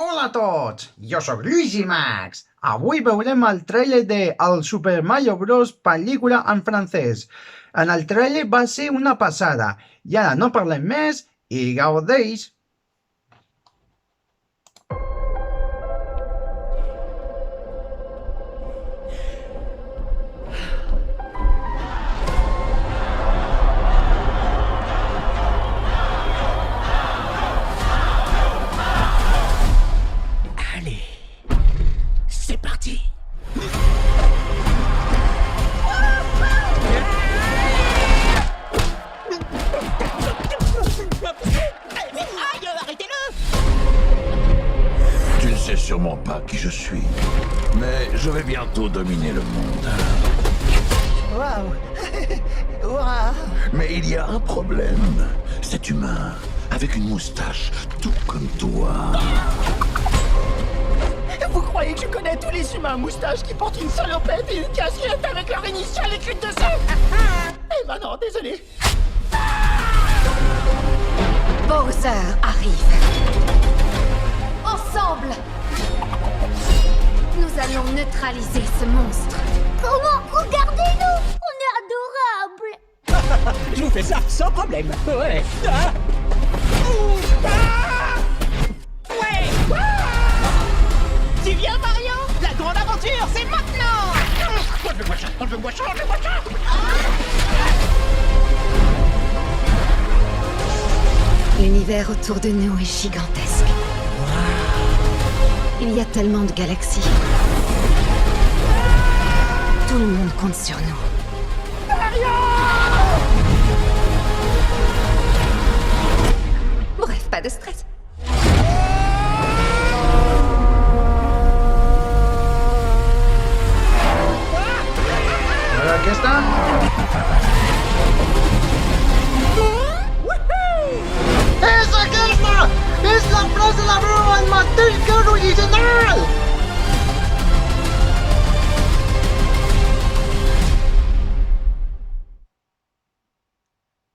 Hola a tots, jo sóc Lluís i Max. Avui veurem el tràiler de El Super Mario Bros. Pel·lícula en francès. En el tràiler va ser una passada. I ara no parlem més i gaudeix. C'est parti. Aïe, arrêtez-le. Tu ne sais sûrement pas qui je suis, mais je vais bientôt dominer le monde. Waouh. Waouh. Mais il y a un problème. Cet humain, avec une moustache, tout comme toi. Vous croyez que je connais tous les humains à moustache qui portent une salopette et une casquette avec leur initiale écrite dessus? Eh ben non, désolé. Bowser arrive. Ensemble, nous allons neutraliser ce monstre. Comment? Regardez-nous! On est adorables! Je vous fais ça sans problème. Ouais. Ah. Ouh. Ah. Ouais. Ah. Tu viens, Mario? La grande aventure, c'est maintenant! Enlevez-moi ça, enlevez-moi ça, enlevez-moi ça! L'univers autour de nous est gigantesque. Il y a tellement de galaxies. Tout le monde compte sur nous. Bref, pas de stress. Aquesta? És aquesta! És la frase la veu el mateix que l'original!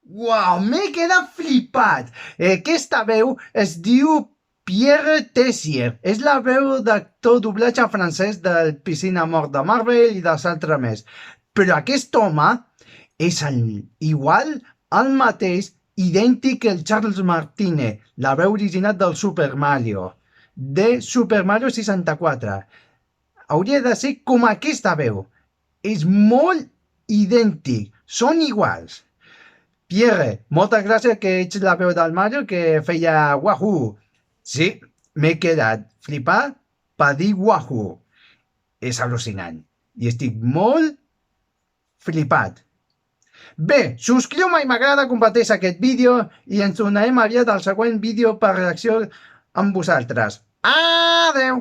Uau, m'he quedat flipat! Aquesta veu es diu Pierre Tessier. És la veu d'actor doblatge francès del Piscina Mort de Marvel i dels altres més. Però aquest home és igual, el mateix, idèntic que el Charles Martinet, la veu original del Super Mario, de Super Mario 64. Hauria de ser com aquesta veu. És molt idèntic, són iguals. Pierre, moltes gràcies que ets la veu del Mario que feia Wahoo. Sí, m'he quedat flipat per dir Wahoo. És al·lucinant. I estic molt flipat. Bé, subscriu-me i m'agrada, comparteix aquest vídeo i ens tornarem aviat al següent vídeo per reacció amb vosaltres. Adeu!